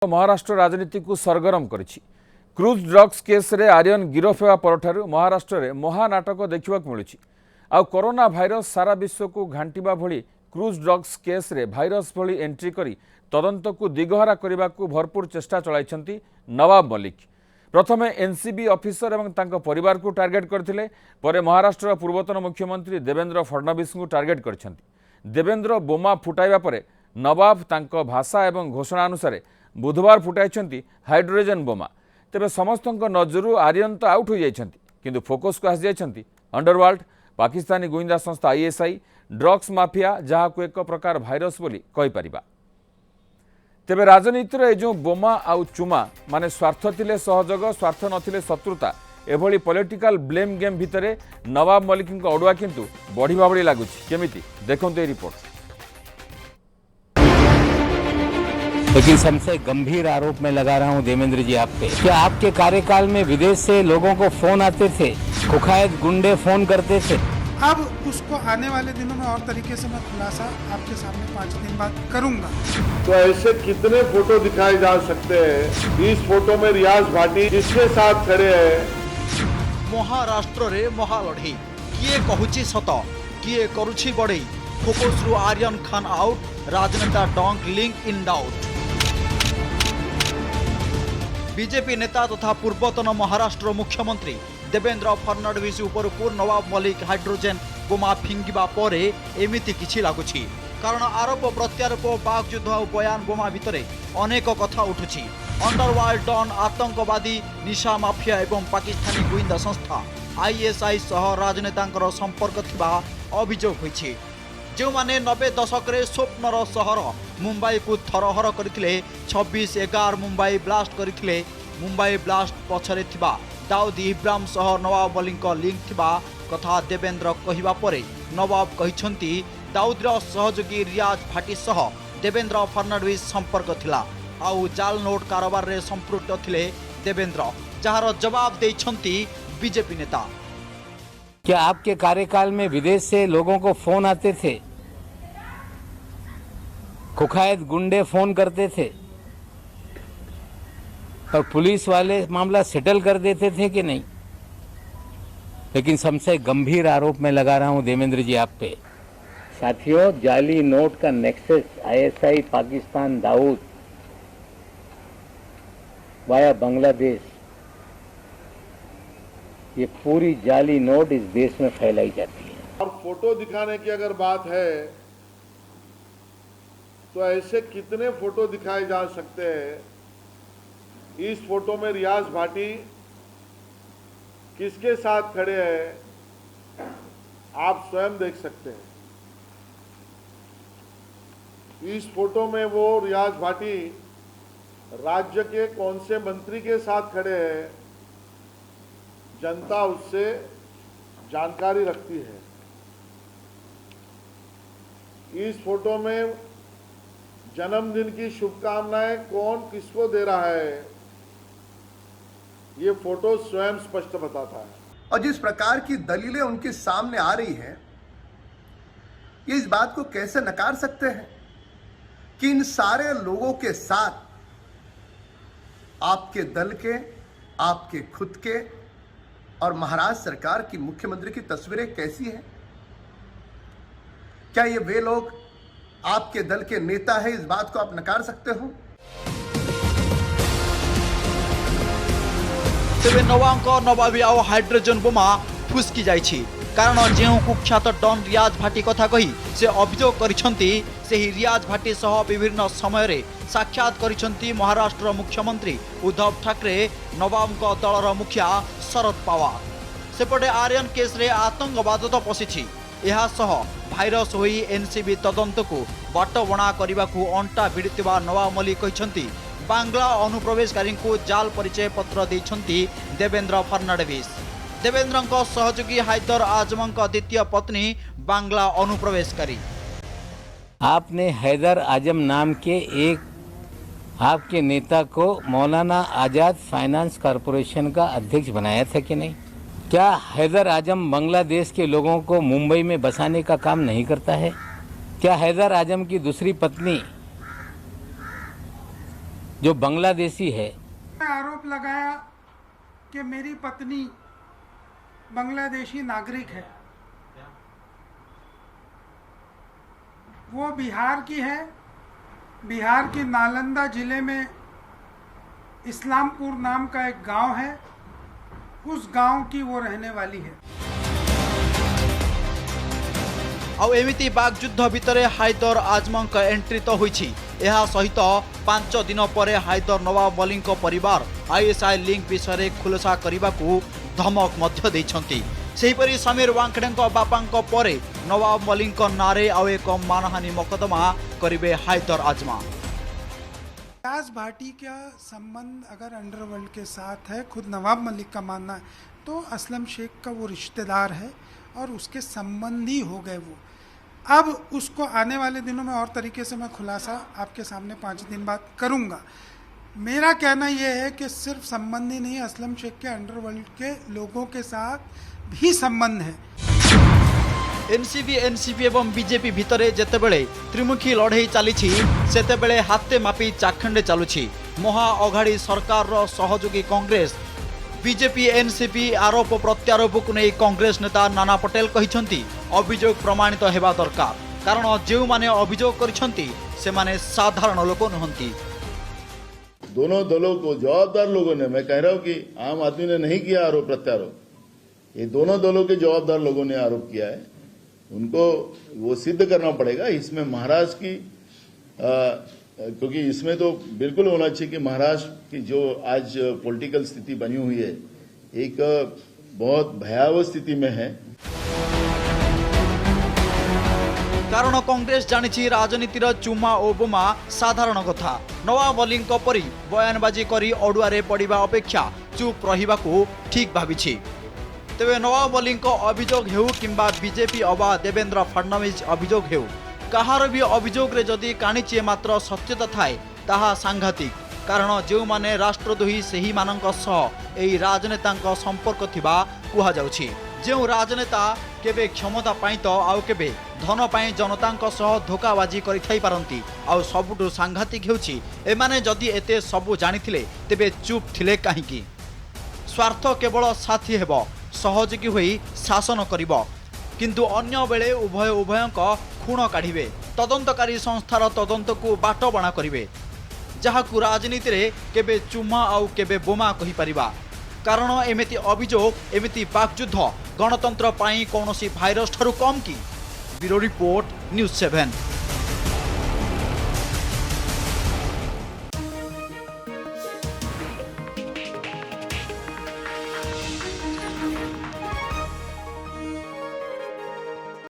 महाराष्ट्र राजनीति को सरगरम करिछि। Cruise drugs case रे आर्यन गिरफ होगा परठारु महाराष्ट्र में महानाटक देखा मिलूँ। आउ कोरोना भाइरस सारा विश्व को घांटिबा भली क्रूज ड्रग्स केस रे भाइरस भली एंट्री करी तदंत को दिगहरा करने को भरपूर चेष्टा चलाइछंती नवाब मलिक। प्रथमे एनसीबी ऑफिसर एवं तांको परिवार को टार्गेट करथिले, परे महाराष्ट्र पूर्वतन मुख्यमंत्री देवेंद्र फडणवीस को टार्गेट करछंती। देवेंद्र बोमा फुटाइबा परे नवाब तांको भाषा एवं घोषणा अनुसार बुधवार फुटाई हाइड्रोजन बोमा। तेबे समस्त नजर आर्यन तो आउट हो जाइछंती, किंतु फोकस को आसी जाइछंती अंडरवर्ल्ड, पाकिस्तानी गुइंदा संस्था आईएसआई, ड्रग्स माफिया, जहाँ को एक प्रकार भाइरस बोली कहि परिबा। तेबे राजनीतिर ए जो बोमा आउ चुमा माने स्वार्थ थिले सहयोग, स्वार्थ नथिले शत्रुता, एभली पॉलिटिकल ब्लेम गेम भितरे नवाब मलिक अड़ुआ किंतु बढ़िबा भली लागुछि। केमिति देखंतु ए रिपोर्ट। लेकिन सबसे गंभीर आरोप मैं लगा रहा हूं देवेंद्र जी आप पे, क्या आपके कार्यकाल में विदेश से लोगों को फोन आते थे, कुख्यात गुंडे फोन करते थे? अब उसको आने वाले दिनों में और तरीके से मैं खुलासा आपके सामने 5 दिन बाद करूंगा। तो ऐसे कितने फोटो दिखाए जा सकते हैं? इस फोटो में रियाज भाटी किसके साथ खड़े हैं? महाराष्ट्र रे महालढ़ी किए कहूची सत किए करुछि बड़ई, फोकस रु आर्यन खान आउट, राजनेता Dong link in doubt. BJP नेता तथा पूर्वतन महाराष्ट्र मुख्यमंत्री देवेंद्र फडणवीस उपरकू नवाब मलिक हाइड्रोजन बोमा फिंगिबा परे एमिति किछि लागुछि। कारण आरोप प्रत्यारोप, बाकयुद्ध और बयान बोमा भितरे अनेक कथा उठुछि। अंडरवर्ल्ड डॉन, आतंकवादी, निशा माफिया एवं पाकिस्तानी गुइंदा संस्था आईएसआई सह राजनेतांकर संपर्क थिबा अभियोग होइछि। जो माने 90 दशक रे स्वप्नर सहर मुंबई को थरहर करथिले, 26/11 मुंबई ब्लास्ट करथिले। मुंबई ब्लास्ट पछरे थिबा दाऊद इब्राहिम सह नवाब मलिक लिंक थिबा कथा देवेंद्र कहिबा परे नवाब कहिछंती दाऊदर सहयोगी रियाज भाटी सह देवेंद्र फडणवीस संपर्क थिला, आउ जाल नोट कारोबार रे संपृक्त थिले देवेंद्र, जहार जवाब देइछंती बीजेपी नेता। क्या आपके कार्यकाल में विदेश से लोगों को फोन आते थे, कुख्यात गुंडे फोन करते थे और पुलिस वाले मामला सेटल कर देते थे कि नहीं? लेकिन सबसे गंभीर आरोप मैं लगा रहा हूं देवेंद्र जी आप पे। साथियों, जाली नोट का nexus ISI, Pakistan, Dawood via Bangladesh, ये पूरी जाली नोट इस देश में फैलाई जाती है। और फोटो दिखाने की अगर बात है तो ऐसे कितने फोटो दिखाए जा सकते हैं? इस फोटो में रियाज भाटी किसके साथ खड़े हैं आप स्वयं देख सकते हैं। इस फोटो में वो रियाज भाटी राज्य के कौन से मंत्री के साथ खड़े हैं, जनता उससे जानकारी रखती है। इस फोटो में जन्मदिन की शुभकामनाएं कौन किसको दे रहा है, ये फोटो स्वयं स्पष्ट बताता है। और जिस प्रकार की दलीलें उनके सामने आ रही हैं, ये इस बात को कैसे नकार सकते हैं कि इन सारे लोगों के साथ आपके दल के, आपके खुद के और महाराष्ट्र सरकार की मुख्यमंत्री की तस्वीरें कैसी हैं? क्या ये वे लोग आपके दल के नेता हैं, इस बात को आप नकार सकते हो? तेबे नवांक नवाबी आउ हाइड्रोजन बोमा फुसकी जाइछि। कारण जो कुख्यात डॉन रियाज भाटी कथा कही से अभियोग करिछंती, सेही रियाज भाटी सह विभिन्न समय रे साक्षात करिछंती महाराष्ट्र मुख्यमंत्री उद्धव ठाकरे, नवाबक दलर मुखिया शरद पवार। सेपटे आर्यन केस रे आतंकवाद तो पशिछि, एहा सह भाइरस होई एनसीबी तदंत को बाटबणा करने को अंटा भिड़िथिबा नवाब मलिक कहिछंती बांग्ला अनुप्रवेशकारी को जाल परिचय पत्र देइछंती देवेंद्र फडणवीस। देवेंद्र सहयोगी हैदर आजम द्वितीय पत्नी बांग्ला अनुप्रवेशकारी। आपने हैदर आजम नाम के एक आपके नेता को मौलाना आजाद फाइनेंस कॉरपोरेशन का अध्यक्ष बनाया था कि नहीं? क्या हैदर आजम बांग्लादेश के लोगों को मुंबई में बसाने का काम नहीं करता है? क्या हैदर आजम की दूसरी पत्नी जो बांग्लादेशी है। आरोप लगाया कि मेरी पत्नी बांग्लादेशी नागरिक है। वो बिहार की है। बिहार के नालंदा जिले में इस्लामपुर नाम का एक गांव है, उस गांव की वो रहने वाली है। आउ एमिति बागयुद्ध भितरे हायदर आजमक एंट्री तो होईछि। एहा सहित 5 दिन पर हायदर नवाब मलिक परिवार आईएसआई लिंक विषय खुलासा करने धमक मध्य देइछंती। सेहीपरि समीर वांकड़ेଙ୍କ बापाଙ୍କ परे नवाब मलिक नारे आउ एक मानहानि मोकदमा करिवे हायदर आजमा। रियाज भाटी का संबंध अगर अंडरवर्ल्ड के साथ है, खुद नवाब मलिक का मानना है, तो असलम शेख का वो रिश्तेदार है और उसके संबंधी हो गए वो। अब उसको आने वाले दिनों में और तरीके से मैं खुलासा आपके सामने 5 दिन बाद करूँगा। मेरा कहना यह है कि सिर्फ संबंधी नहीं, असलम शेख के अंडरवर्ल्ड के लोगों के साथ भी संबंध है। एनसीपी एवं बीजेपी भितरे जेतेबेले त्रिमुखी लड़ाई चली सेतेबेले हाते मापी चाखंडे चलुछि। महा अघाड़ी सरकार रो सहयोगी कांग्रेस बीजेपी एनसीपी आरोप प्रत्यारोप को नहीं कांग्रेस नेता नाना पटेल कहिसंती अभियोग प्रमाणित हेबा दरकार, कारण जो माने अभियोग करिसंती से माने साधारण लोक नहंती। दोनों दलों को जवाबदार लोगों ने, मैं कह रहा हूं कि आम आदमी ने नहीं किया आरोप प्रत्यारोप, ये दोनों दलों के जवाबदार लोगों ने आरोप किया है। उनको वो सिद्ध करना पड़ेगा। इसमें महाराष्ट्र की क्योंकि इसमें तो बिल्कुल होना चाहिए कि महाराष्ट्र की जो आज पॉलिटिकल स्थिति बनी हुई है एक बहुत भयावह स्थिति में है। कारण कांग्रेस जानी राजनीतिर चुमा और बोमा साधारण कथा। नवाब मलिक परी बयानबाजी करी अड़ुआरे पड़िबा अपेक्षा चुप रहिबाकू ठीक भाविछि। तेबे नवाब मलिक अभियोग हेउ किंबा बीजेपी अबा देवेंद्र फडणवीस अभियोग हेउ, कहार भी अभियोग रे जदि काणीचे मात्र सत्यता थाए ताहा सांघातिक। कारण जो माने राष्ट्रद्रोही सेही मानक सह एही राजनेतांक संपर्क थिबा कुहा जाउछि। जो राजनेता केबे क्षमता पाई तो आउ केबे धन पाई जनतांक सह धोकाबाजी करि थाई पारंती। आउ सबुठु सांघातिक हेउछि एमाने जदि एते सबु जानिथिले तेबे चुप थिले काहीकि। स्वार्थ केवल साथी हेबो, सहयोगी होई शासन करिब, किंतु अन्य बेले उभय उभयंक खूण काढ़िबे। तदंतकारी संस्थार तदंत को बाटबणा करिवे, जहाकू राजनीति रे केबे चुम्मा आउ केबे बोमा कहि परिबा। कारण एमिति अभियोग एमिति बाकयुद्ध गणतंत्र पाई कौनसी भाइरस ठारू कम कि। Bureau report news 7।